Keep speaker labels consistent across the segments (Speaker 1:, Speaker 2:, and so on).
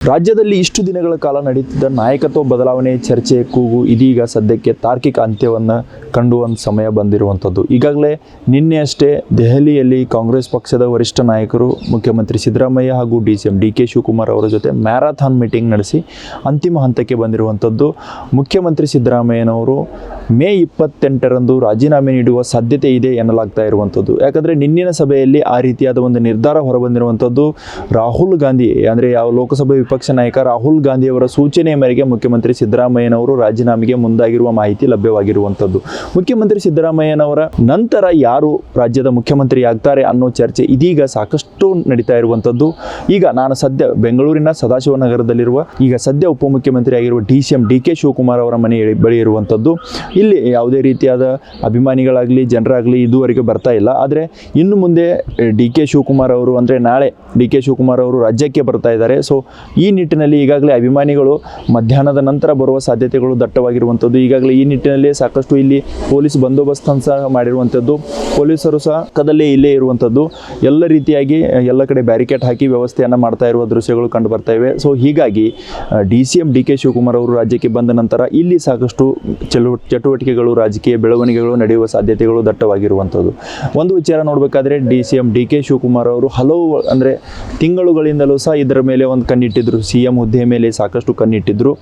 Speaker 1: ರಾಜ್ಯದಲ್ಲಿ ಇಷ್ಟು ದಿನಗಳ ಕಾಲ ನಡೀತಿದ್ದ ನಾಯಕತ್ವ ಬದಲಾವಣೆ ಚರ್ಚೆ ಕೂಗು ಇದೀಗ ಸದ್ಯಕ್ಕೆ ತಾರ್ಕಿಕ ಅಂತ್ಯವನ್ನು ಕಂಡುವ ಸಮಯ ಬಂದಿರುವಂಥದ್ದು. ಈಗಾಗಲೇ ನಿನ್ನೆಯಷ್ಟೇ ದೆಹಲಿಯಲ್ಲಿ ಕಾಂಗ್ರೆಸ್ ಪಕ್ಷದ ವರಿಷ್ಠ ನಾಯಕರು ಮುಖ್ಯಮಂತ್ರಿ ಸಿದ್ದರಾಮಯ್ಯ ಹಾಗೂ ಡಿ.ಸಿ.ಎಂ ಡಿ.ಕೆ. ಶಿವಕುಮಾರ್ ಅವರ ಜೊತೆ ಮ್ಯಾರಥಾನ್ ಮೀಟಿಂಗ್ ನಡೆಸಿ ಅಂತಿಮ ಹಂತಕ್ಕೆ ಬಂದಿರುವಂಥದ್ದು. ಮುಖ್ಯಮಂತ್ರಿ ಸಿದ್ದರಾಮಯ್ಯನವರು ಮೇ 28ರಂದು ರಾಜೀನಾಮೆ ನೀಡುವ ಸಾಧ್ಯತೆ ಇದೆ ಎನ್ನಲಾಗ್ತಾ ಇರುವಂಥದ್ದು. ಯಾಕಂದರೆ ನಿನ್ನಿನ ಸಭೆಯಲ್ಲಿ ಆ ರೀತಿಯಾದ ಒಂದು ನಿರ್ಧಾರ ಹೊರಬಂದಿರುವಂಥದ್ದು. ರಾಹುಲ್ ಗಾಂಧಿ ಅಂದರೆ ಯಾವ ಲೋಕಸಭೆ ವಿಪಕ್ಷ ನಾಯಕ ರಾಹುಲ್ ಗಾಂಧಿಯವರ ಸೂಚನೆಯ ಮೇರೆಗೆ ಮುಖ್ಯಮಂತ್ರಿ ಸಿದ್ದರಾಮಯ್ಯನವರು ರಾಜೀನಾಮೆಗೆ ಮುಂದಾಗಿರುವ ಮಾಹಿತಿ ಲಭ್ಯವಾಗಿರುವಂಥದ್ದು. ಮುಖ್ಯಮಂತ್ರಿ ಸಿದ್ದರಾಮಯ್ಯನವರ ನಂತರ ಯಾರು ರಾಜ್ಯದ ಮುಖ್ಯಮಂತ್ರಿ ಆಗ್ತಾರೆ ಅನ್ನೋ ಚರ್ಚೆ ಇದೀಗ ಸಾಕಷ್ಟು ನಡೀತಾ ಇರುವಂಥದ್ದು. ಈಗ ನಾನು ಸದ್ಯ ಬೆಂಗಳೂರಿನ ಸದಾಶಿವನಗರದಲ್ಲಿರುವ ಈಗ ಸದ್ಯ ಉಪಮುಖ್ಯಮಂತ್ರಿ ಆಗಿರುವ ಡಿ.ಸಿ.ಎಂ ಡಿ.ಕೆ. ಶಿವಕುಮಾರ್ ಅವರ ಮನೆ ಬಳಿ ಇರುವಂಥದ್ದು. ಇಲ್ಲಿ ಯಾವುದೇ ರೀತಿಯಾದ ಅಭಿಮಾನಿಗಳಾಗಲಿ ಜನರಾಗಲಿ ಇದುವರೆಗೆ ಬರ್ತಾ ಇಲ್ಲ. ಆದರೆ ಇನ್ನು ಮುಂದೆ ಡಿ.ಕೆ. ಶಿವಕುಮಾರ್ ಅವರು ಅಂದರೆ ನಾಳೆ ಡಿ.ಕೆ. ಶಿವಕುಮಾರ್ ಅವರು ರಾಜ್ಯಕ್ಕೆ ಬರ್ತಾ ಇದ್ದಾರೆ. ಸೊ ಈ ನಿಟ್ಟಿನಲ್ಲಿ ಈಗಾಗಲೇ ಅಭಿಮಾನಿಗಳು ಮಧ್ಯಾಹ್ನದ ನಂತರ ಬರುವ ಸಾಧ್ಯತೆಗಳು ದಟ್ಟವಾಗಿರುವಂಥದ್ದು. ಈಗಾಗಲೇ ಈ ನಿಟ್ಟಿನಲ್ಲಿ ಸಾಕಷ್ಟು ಇಲ್ಲಿ ಪೊಲೀಸ್ ಬಂದೋಬಸ್ತ್ ಸಹ ಮಾಡಿರುವಂಥದ್ದು. ಪೊಲೀಸರು ಸಹ ಪಕ್ಕದಲ್ಲೇ ಇಲ್ಲೇ ಇರುವಂಥದ್ದು. ಎಲ್ಲ ರೀತಿಯಾಗಿ ಎಲ್ಲ ಕಡೆ ಬ್ಯಾರಿಕೇಡ್ ಹಾಕಿ ವ್ಯವಸ್ಥೆಯನ್ನು ಮಾಡ್ತಾ ಇರುವ ದೃಶ್ಯಗಳು ಕಂಡು ಬರ್ತಾ ಇವೆ. ಸೊ ಹೀಗಾಗಿ ಡಿ.ಸಿ.ಎಂ ಡಿ.ಕೆ. ಶಿವಕುಮಾರ್ ಅವರು ರಾಜ್ಯಕ್ಕೆ ಬಂದ ನಂತರ ಇಲ್ಲಿ ಸಾಕಷ್ಟು ಚಟುವಟಿಕೆಗಳು ರಾಜಕೀಯ ಬೆಳವಣಿಗೆಗಳು ನಡೆಯುವ ಸಾಧ್ಯತೆಗಳು ದಟ್ಟವಾಗಿರುವಂಥದ್ದು. ಒಂದು ವಿಚಾರ ನೋಡಬೇಕಾದ್ರೆ ಡಿ.ಸಿ.ಎಂ ಡಿ.ಕೆ. ಶಿವಕುಮಾರ್ ಅವರು ಹಲವು ಅಂದರೆ ತಿಂಗಳುಗಳಿಂದಲೂ ಸಹ ಇದರ ಮೇಲೆ ಒಂದು ಕಣ್ಣಿಟ್ಟಿದ್ರು. ಸಿ.ಎಂ ಹುದ್ದೆ ಮೇಲೆ ಸಾಕಷ್ಟು ಕಣ್ಣಿಟ್ಟಿದ್ರು.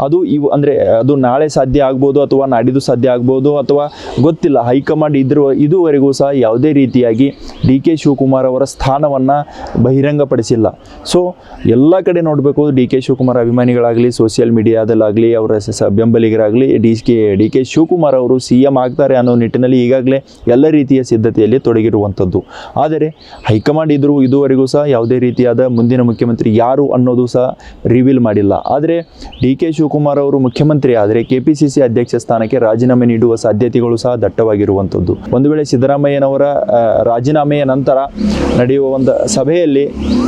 Speaker 1: ಅದು ಅಂದರೆ ಅದು ನಾಳೆ ಸಾಧ್ಯ ಆಗ್ಬೋದು ಅಥವಾ ನಾಡಿದ್ದು ಸಾಧ್ಯ ಆಗ್ಬೋದು ಅಥವಾ ಗೊತ್ತಿಲ್ಲ. ಹೈಕಮಾಂಡ್ ಇದುವರೆಗೂ ಸಹ ಯಾವುದೇ ರೀತಿಯಾಗಿ ಡಿ.ಕೆ. ಶಿವಕುಮಾರ್ ಅವರ ಸ್ಥಾನವನ್ನು ಬಹಿರಂಗಪಡಿಸಿಲ್ಲ. ಸೊ ಎಲ್ಲ ಕಡೆ ನೋಡಬೇಕು ಡಿ.ಕೆ. ಶಿವಕುಮಾರ್ ಅಭಿಮಾನಿಗಳಾಗಲಿ ಸೋಷಿಯಲ್ ಮೀಡಿಯಾದಲ್ಲಾಗಲಿ ಅವರ ಬೆಂಬಲಿಗರಾಗಲಿ ಡಿ.ಕೆ. ಶಿವಕುಮಾರ್ ಅವರು ಸಿ.ಎಂ ಆಗ್ತಾರೆ ಅನ್ನೋ ನಿಟ್ಟಿನಲ್ಲಿ ಈಗಾಗಲೇ ಎಲ್ಲ ರೀತಿಯ ಸಿದ್ಧತೆಯಲ್ಲಿ ತೊಡಗಿರುವಂಥದ್ದು. ಆದರೆ ಹೈಕಮಾಂಡ್ ಇದುವರೆಗೂ ಸಹ ಯಾವುದೇ ರೀತಿಯಾದ ಮುಂದಿನ ಮುಖ್ಯಮಂತ್ರಿ ಯಾರು ಅನ್ನೋದು ಸಹ ರಿವೀಲ್ ಮಾಡಿಲ್ಲ. ಆದರೆ ಡಿ.ಕೆ. ಶಿವಕುಮಾರ್ ಅವರು ಮುಖ್ಯಮಂತ್ರಿ ಆದರೆ ಕೆಪಿಸಿಸಿ ಅಧ್ಯಕ್ಷ ಸ್ಥಾನಕ್ಕೆ ರಾಜೀನಾಮೆ ನೀಡುವ ಸಾಧ್ಯತೆಗಳು ಸಹ ದಟ್ಟವಾಗಿರುವಂಥದ್ದು. ಒಂದು ವೇಳೆ ಸಿದ್ದರಾಮಯ್ಯನವರ ರಾಜೀನಾಮೆಯ ನಂತರ ನಡೆಯುವ ಒಂದು ಸಭೆಯಲ್ಲಿ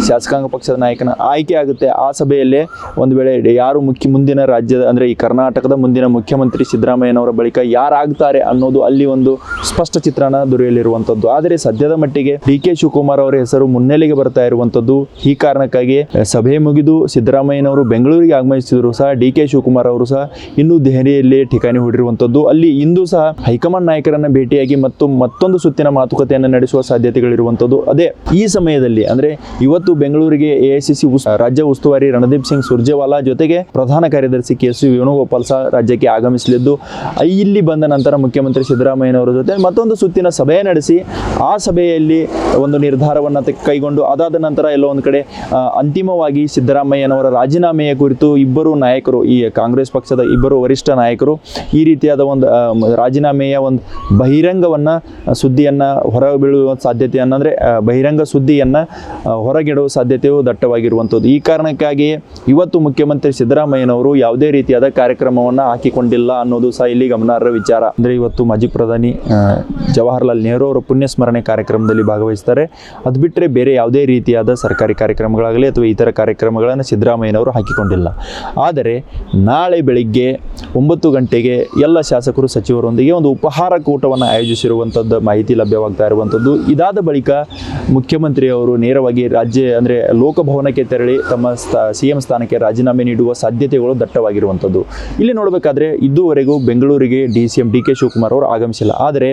Speaker 1: ಶಾಸಕಾಂಗ ಪಕ್ಷದ ನಾಯಕನ ಆಯ್ಕೆ ಆಗುತ್ತೆ. ಆ ಸಭೆಯಲ್ಲೇ ಒಂದು ವೇಳೆ ಯಾರು ಮುಂದಿನ ರಾಜ್ಯದ ಅಂದರೆ ಈ ಕರ್ನಾಟಕದ ಮುಂದಿನ ಮುಖ್ಯಮಂತ್ರಿ ಸಿದ್ದರಾಮಯ್ಯನವರ ಬಳಿಕ ಯಾರಾಗ್ತಾರೆ ಅನ್ನೋದು ಅಲ್ಲಿ ಒಂದು ಸ್ಪಷ್ಟ ಚಿತ್ರಣ ದೊರೆಯಲಿರುವಂಥದ್ದು. ಆದರೆ ಸದ್ಯದ ಮಟ್ಟಿಗೆ ಡಿ.ಕೆ. ಶಿವಕುಮಾರ್ ಅವರ ಹೆಸರು ಮುನ್ನೆಲೆಗೆ ಬರ್ತಾ ಇರುವಂಥದ್ದು. ಈ ಕಾರಣಕ್ಕಾಗಿ ಸಭೆ ಮುಗಿದು ಸಿದ್ದರಾಮಯ್ಯನವರು ಬೆಂಗಳೂರಿಗೆ ಆಗಮಿಸಿದ್ರು ಸಹ ಡಿ.ಕೆ. ಶಿವಕುಮಾರ್ ಅವರು ಸಹ ಇನ್ನೂ ದೆಹಲಿಯಲ್ಲಿ ಠಿಕಾಣಿ ಹೂಡಿರುವಂಥದ್ದು. ಅಲ್ಲಿ ಇಂದು ಸಹ ಹೈಕಮಾಂಡ್ ನಾಯಕರನ್ನು ಭೇಟಿಯಾಗಿ ಮತ್ತೊಂದು ಸುತ್ತಿನ ಮಾತುಕತೆಯನ್ನು ನಡೆಸುವ ಸಾಧ್ಯತೆಗಳಿರುವಂಥದ್ದು. ಅದೇ ಈ ಸಮಯದಲ್ಲಿ ಅಂದರೆ ಇವತ್ತು ಬೆಂಗಳೂರಿಗೆ ಎಐಸಿಸಿ ರಾಜ್ಯ ಉಸ್ತುವಾರಿ ರಣದೀಪ್ ಸಿಂಗ್ ಸುರ್ಜೇವಾಲಾ ಜೊತೆಗೆ ಪ್ರಧಾನ ಕಾರ್ಯದರ್ಶಿ ಕೆ.ಸಿ. ವೇಣುಗೋಪಾಲ್ ಸಹ ರಾಜ್ಯಕ್ಕೆ ಆಗಮಿಸಲಿದ್ದು ಇಲ್ಲಿ ಬಂದ ನಂತರ ಮುಖ್ಯಮಂತ್ರಿ ಸಿದ್ದರಾಮಯ್ಯನವರ ಜೊತೆ ಮತ್ತೊಂದು ಸುತ್ತಿನ ಸಭೆ ನಡೆಸಿ ಆ ಸಭೆಯಲ್ಲಿ ಒಂದು ನಿರ್ಧಾರವನ್ನು ಕೈಗೊಂಡು ಅದಾದ ನಂತರ ಎಲ್ಲೋ ಒಂದು ಕಡೆ ಅಂತಿಮವಾಗಿ ಸಿದ್ದರಾಮಯ್ಯನವರ ರಾಜೀನಾಮೆಯ ಕುರಿತು ಇಬ್ಬರು ನಾಯಕರು ಈ ಕಾಂಗ್ರೆಸ್ ಪಕ್ಷದ ಇಬ್ಬರು ವರಿಷ್ಠ ನಾಯಕರು ಈ ರೀತಿಯಾದ ಒಂದು ರಾಜೀನಾಮೆಯ ಒಂದು ಬಹಿರಂಗವನ್ನು ಸುದ್ದಿಯನ್ನು ಹೊರಬೀಳುವ ಸಾಧ್ಯತೆಯನ್ನು ಅಂದರೆ ಬಹಿರಂಗ ಸುದ್ದಿಯನ್ನು ಹೊರಗಿಡುವ ಸಾಧ್ಯತೆಯು ದಟ್ಟವಾಗಿರುವಂಥದ್ದು. ಈ ಕಾರಣಕ್ಕಾಗಿಯೇ ಇವತ್ತು ಮುಖ್ಯಮಂತ್ರಿ ಸಿದ್ದರಾಮಯ್ಯನವರು ಯಾವುದೇ ರೀತಿಯಾದ ಕಾರ್ಯಕ್ರಮವನ್ನು ಹಾಕಿಕೊಂಡಿಲ್ಲ ಅನ್ನೋದು ಸಹ ಇಲ್ಲಿ ಗಮನಾರ್ಹ ವಿಚಾರ. ಅಂದರೆ ಇವತ್ತು ಮಾಜಿ ಪ್ರಧಾನಿ ಜವಾಹರ್ಲಾಲ್ ನೆಹರು ಅವರ ಪುಣ್ಯಸ್ಮರಣೆ ಕಾರ್ಯಕ್ರಮದಲ್ಲಿ ಭಾಗವಹಿಸ್ತಾರೆ. ಅದು ಬಿಟ್ಟರೆ ಬೇರೆ ಯಾವುದೇ ರೀತಿಯಾದ ಸರ್ಕಾರಿ ಕಾರ್ಯಕ್ರಮಗಳಾಗಲಿ ಅಥವಾ ಇತರ ಕಾರ್ಯಕ್ರಮಗಳನ್ನು ಸಿದ್ದರಾಮಯ್ಯನವರು ಹಾಕಿಕೊಂಡಿಲ್ಲ. ಆದರೆ ನಾಳೆ ಬೆಳಿಗ್ಗೆ 9 ಗಂಟೆಗೆ ಎಲ್ಲ ಶಾಸಕರು ಸಚಿವರೊಂದಿಗೆ ಒಂದು ಉಪಹಾರ ಕೂಟವನ್ನು ಆಯೋಜಿಸಿರುವಂಥದ್ದು ಮಾಹಿತಿ ಲಭ್ಯವಾಗ್ತಾ ಇರುವಂಥದ್ದು. ಇದಾದ ಬಳಿಕ ಮುಖ್ಯಮಂತ್ರಿಯವರು ನೇರವಾಗಿ ಅಂದರೆ ಲೋಕಭವನಕ್ಕೆ ತೆರಳಿ ತಮ್ಮ ಸಿ.ಎಂ ಸ್ಥಾನಕ್ಕೆ ರಾಜೀನಾಮೆ ನೀಡುವ ಸಾಧ್ಯತೆಗಳು ದಟ್ಟವಾಗಿರುವಂಥದ್ದು. ಇಲ್ಲಿ ನೋಡಬೇಕಾದ್ರೆ ಇದುವರೆಗೂ ಬೆಂಗಳೂರಿಗೆ ಡಿ.ಸಿ.ಎಂ ಡಿ.ಕೆ. ಶಿವಕುಮಾರ್ ಅವರು ಆಗಮಿಸಿಲ್ಲ. ಆದರೆ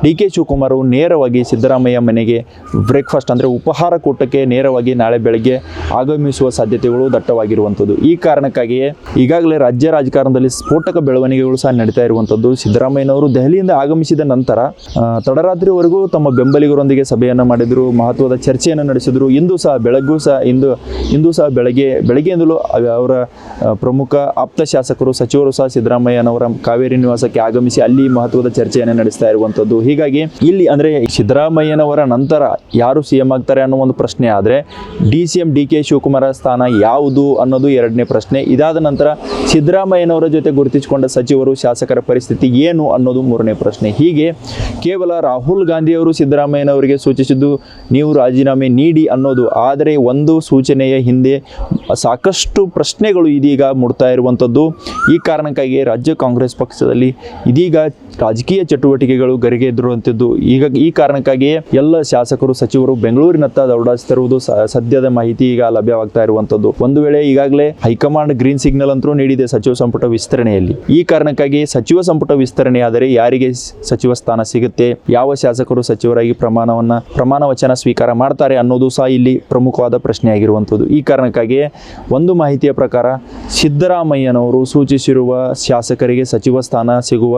Speaker 1: ಡಿ.ಕೆ. ಶಿವಕುಮಾರ್ ಅವರು ನೇರವಾಗಿ ಸಿದ್ದರಾಮಯ್ಯ ಮನೆಗೆ ಬ್ರೇಕ್ಫಾಸ್ಟ್ ಅಂದರೆ ಉಪಹಾರ ಕೂಟಕ್ಕೆ ನೇರವಾಗಿ ನಾಳೆ ಬೆಳಗ್ಗೆ ಆಗಮಿಸುವ ಸಾಧ್ಯತೆಗಳು ದಟ್ಟವಾಗಿರುವಂಥದ್ದು. ಈ ಕಾರಣಕ್ಕಾಗಿಯೇ ಈಗಾಗಲೇ ರಾಜ್ಯ ರಾಜಕಾರಣದಲ್ಲಿ ಸ್ಫೋಟಕ ಬೆಳವಣಿಗೆಗಳು ಸಹ ನಡೀತಾ ಇರುವಂಥದ್ದು. ಸಿದ್ದರಾಮಯ್ಯನವರು ದೆಹಲಿಯಿಂದ ಆಗಮಿಸಿದ ನಂತರ ತಡರಾತ್ರಿವರೆಗೂ ತಮ್ಮ ಬೆಂಬಲಿಗರೊಂದಿಗೆ ಸಭೆಯನ್ನು ಮಾಡಿದರು, ಮಹತ್ವದ ಚರ್ಚೆಯನ್ನು ನಡೆಸಿದರು. ಇಂದು ಸಹ ಬೆಳಗ್ಗೆಯಿಂದಲೂ ಅವರ ಪ್ರಮುಖ ಆಪ್ತ ಶಾಸಕರು ಸಚಿವರು ಸಹ ಸಿದ್ದರಾಮಯ್ಯನವರ ಕಾವೇರಿ ನಿವಾಸಕ್ಕೆ ಆಗಮಿಸಿ ಅಲ್ಲಿ ಮಹತ್ವದ ಚರ್ಚೆಯನ್ನು ನಡೆಸ್ತಾ ಇರುವಂಥದ್ದು. ಹೀಗಾಗಿ ಇಲ್ಲಿ ಅಂದರೆ ಸಿದ್ದರಾಮಯ್ಯನವರ ನಂತರ ಯಾರು ಸಿ.ಎಂ ಆಗ್ತಾರೆ ಅನ್ನೋ ಒಂದು ಪ್ರಶ್ನೆ ಆದರೆ ಡಿ.ಸಿ.ಎಂ ಡಿ.ಕೆ. ಶಿವಕುಮಾರ ಸ್ಥಾನ ಯಾವುದು ಅನ್ನೋದು ಎರಡನೇ ಪ್ರಶ್ನೆ. ಇದಾದ ನಂತರ ಸಿದ್ದರಾಮಯ್ಯನವರ ಜೊತೆ ಗುರುತಿಸಿಕೊಂಡ ಸಚಿವರು ಶಾಸಕರ ಪರಿಸ್ಥಿತಿ ಏನು ಅನ್ನೋದು ಮೂರನೇ ಪ್ರಶ್ನೆ. ಹೀಗೆ ಕೇವಲ ರಾಹುಲ್ ಗಾಂಧಿಯವರು ಸಿದ್ದರಾಮಯ್ಯನವರಿಗೆ ಸೂಚಿಸಿದ್ದು ನೀವು ರಾಜೀನಾಮೆ ನೀಡಿ ಅನ್ನೋದು. ಆದರೆ ಒಂದು ಸೂಚನೆಯ ಹಿಂದೆ ಸಾಕಷ್ಟು ಪ್ರಶ್ನೆಗಳು ಇದೀಗ ಮೂಡ್ತಾ ಇರುವಂಥದ್ದು. ಈ ಕಾರಣಕ್ಕಾಗಿ ರಾಜ್ಯ ಕಾಂಗ್ರೆಸ್ ಪಕ್ಷದಲ್ಲಿ ಇದೀಗ ರಾಜಕೀಯ ಚಟುವಟಿಕೆಗಳು ಗರಿಗೆದ್ದಿರುವಂಥದ್ದು. ಈ ಕಾರಣಕ್ಕಾಗಿಯೇ ಎಲ್ಲ ಶಾಸಕರು ಸಚಿವರು ಬೆಂಗಳೂರಿನತ್ತ ದೌಡಾಯಿಸುತ್ತಿರುವುದು ಸದ್ಯದ ಮಾಹಿತಿ ಈಗ ಲಭ್ಯವಾಗ್ತಾ ಇರುವಂಥದ್ದು. ಆಗಿರುವಂಥದ್ದು. ಒಂದು ವೇಳೆ ಈಗಾಗಲೇ ಹೈಕಮಾಂಡ್ ಗ್ರೀನ್ ಸಿಗ್ನಲ್ ಅಂತೂ ನೀಡಿದೆ ಸಚಿವ ಸಂಪುಟ ವಿಸ್ತರಣೆಯಲ್ಲಿ. ಈ ಕಾರಣಕ್ಕಾಗಿ ಸಚಿವ ಸಂಪುಟ ವಿಸ್ತರಣೆ ಆದರೆ ಯಾರಿಗೆ ಸಚಿವ ಸ್ಥಾನ ಸಿಗುತ್ತೆ, ಯಾವ ಶಾಸಕರು ಸಚಿವರಾಗಿ ಪ್ರಮಾಣ ವಚನ ಸ್ವೀಕಾರ ಮಾಡ್ತಾರೆ ಅನ್ನೋದು ಸಹ ಇಲ್ಲಿ ಪ್ರಮುಖವಾದ ಪ್ರಶ್ನೆ ಆಗಿರುವಂಥದ್ದು. ಈ ಕಾರಣಕ್ಕಾಗಿ ಒಂದು ಮಾಹಿತಿಯ ಪ್ರಕಾರ ಸಿದ್ದರಾಮಯ್ಯನವರು ಸೂಚಿಸಿರುವ ಶಾಸಕರಿಗೆ ಸಚಿವ ಸ್ಥಾನ ಸಿಗುವ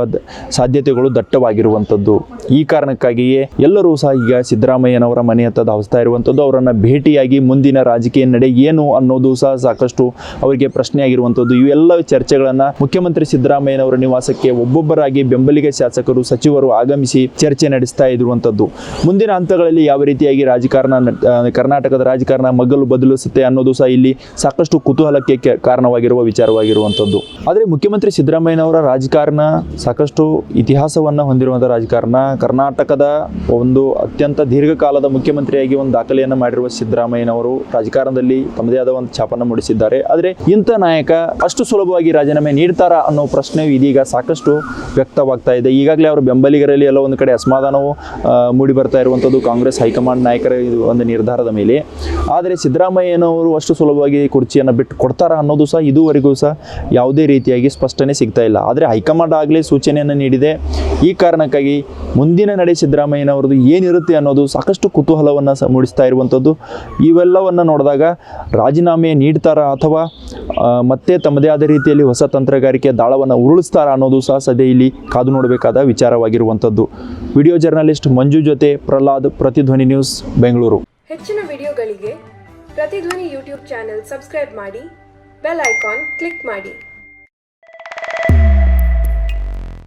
Speaker 1: ಸಾಧ್ಯತೆಗಳು ದಟ್ಟವಾಗಿರುವಂಥದ್ದು. ಈ ಕಾರಣಕ್ಕಾಗಿಯೇ ಎಲ್ಲರೂ ಸಹ ಈಗ ಸಿದ್ದರಾಮಯ್ಯನವರ ಮನೆಯತ್ತ ಧಾವಿಸ್ತಾ ಇರುವಂಥದ್ದು. ಅವರನ್ನು ಭೇಟಿಯಾಗಿ ಮುಂದಿನ ರಾಜಕೀಯ ನಡೆ ಏನು ಅನ್ನೋದು ಸಹ ಸಾಕಷ್ಟು ಅವರಿಗೆ ಪ್ರಶ್ನೆ ಆಗಿರುವಂಥದ್ದು. ಇವೆಲ್ಲ ಚರ್ಚೆಗಳನ್ನು ಮುಖ್ಯಮಂತ್ರಿ ಸಿದ್ದರಾಮಯ್ಯನವರ ನಿವಾಸಕ್ಕೆ ಒಬ್ಬೊಬ್ಬರಾಗಿ ಬೆಂಬಲಿಗ ಶಾಸಕರು ಸಚಿವರು ಆಗಮಿಸಿ ಚರ್ಚೆ ನಡೆಸ್ತಾ ಇರುವಂಥದ್ದು. ಮುಂದಿನ ಹಂತಗಳಲ್ಲಿ ಯಾವ ರೀತಿಯಾಗಿ ಕರ್ನಾಟಕದ ರಾಜಕಾರಣ ಮಗ್ಗಲು ಬದಲಿಸುತ್ತೆ ಅನ್ನೋದು ಸಹ ಇಲ್ಲಿ ಸಾಕಷ್ಟು ಕುತೂಹಲಕ್ಕೆ ಕಾರಣವಾಗಿರುವ ವಿಚಾರವಾಗಿರುವಂಥದ್ದು. ಆದರೆ ಮುಖ್ಯಮಂತ್ರಿ ಸಿದ್ದರಾಮಯ್ಯನವರ ರಾಜಕಾರಣ ಸಾಕಷ್ಟು ಇತಿಹಾಸವನ್ನು ಹೊಂದಿರುವಂಥ ರಾಜಕಾರಣ. ಕರ್ನಾಟಕದ ಒಂದು ಅತ್ಯಂತ ದೀರ್ಘಕಾಲದ ಮುಖ್ಯಮಂತ್ರಿಯಾಗಿ ಒಂದು ದಾಖಲೆಯನ್ನು ಮಾಡಿರುವ ಸಿದ್ದರಾಮಯ್ಯನವರು ರಾಜಕಾರಣದಲ್ಲಿ ತಮ್ಮದೇ ಆದ ಒಂದು ಛಾಪನ್ನು ಮೂಡಿಸಿದ್ದಾರೆ. ಆದರೆ ಇಂಥ ನಾಯಕ ಅಷ್ಟು ಸುಲಭವಾಗಿ ರಾಜೀನಾಮೆ ನೀಡ್ತಾರಾ ಅನ್ನೋ ಪ್ರಶ್ನೆಯು ಇದೀಗ ಸಾಕಷ್ಟು ವ್ಯಕ್ತವಾಗ್ತಾ ಇದೆ. ಈಗಾಗಲೇ ಅವರ ಬೆಂಬಲಿಗರಲ್ಲಿ ಎಲ್ಲ ಒಂದು ಕಡೆ ಅಸಮಾಧಾನವು ಮೂಡಿ ಬರ್ತಾ ಇರುವಂಥದ್ದು ಕಾಂಗ್ರೆಸ್ ಹೈಕಮಾಂಡ್ ನಾಯಕರ ಒಂದು ನಿರ್ಧಾರದ ಮೇಲೆ. ಆದರೆ ಸಿದ್ದರಾಮಯ್ಯನವರು ಅಷ್ಟು ಸುಲಭವಾಗಿ ಕುರ್ಚಿಯನ್ನು ಬಿಟ್ಟು ಕೊಡ್ತಾರಾ ಅನ್ನೋದು ಸಹ ಇದುವರೆಗೂ ಸಹ ಯಾವುದೇ ರೀತಿಯಾಗಿ ಸ್ಪಷ್ಟನೆ ಸಿಗ್ತಾ ಇಲ್ಲ. ಆದರೆ ಹೈಕಮಾಂಡ್ ಆಗಲೇ ಸೂಚನೆಯನ್ನು ನೀಡಿದೆ. ಈ ಕಾರಣಕ್ಕಾಗಿ ಮುಂದಿನ ನಡೆ ಸಿದ್ದರಾಮಯ್ಯನವ್ರದ್ದು ಏನಿರುತ್ತೆ ಅನ್ನೋದು ಸಾಕಷ್ಟು ಕುತೂಹಲವನ್ನು ಮೂಡಿಸ್ತಾ ಇರುವಂಥದ್ದು. ಇವೆಲ್ಲವನ್ನು ನೋಡಿದಾಗ ರಾಜೀನಾಮೆ ನೀಡ್ತಾರಾ ಅಥವಾ ಮತ್ತೆ ತಮ್ಮದೇ ಆದ ರೀತಿಯಲ್ಲಿ ಹೊಸ ತಂತ್ರಗಾರಿಕೆ ದಾಳವನ್ನು ಉರುಳಿಸ್ತಾರಾ ಅನ್ನೋದು ಸಹ ಸದ್ಯ ಇಲ್ಲಿ ಕಾದು ನೋಡಬೇಕಾದ ವಿಚಾರವಾಗಿರುವಂಥದ್ದು. ವಿಡಿಯೋ ಜರ್ನಲಿಸ್ಟ್ ಮಂಜು ಜೊತೆ ಪ್ರಹ್ಲಾದ್, ಪ್ರತಿಧ್ವನಿ ನ್ಯೂಸ್, ಬೆಂಗಳೂರು.
Speaker 2: ಹೆಚ್ಚಿನ ವಿಡಿಯೋಗಳಿಗೆ ಪ್ರತಿಧ್ವನಿ ಯೂಟ್ಯೂಬ್ ಚಾನೆಲ್ ಸಬ್ಸ್ಕ್ರೈಬ್ ಮಾಡಿ, ಬೆಲ್ ಐಕಾನ್ ಕ್ಲಿಕ್ ಮಾಡಿ.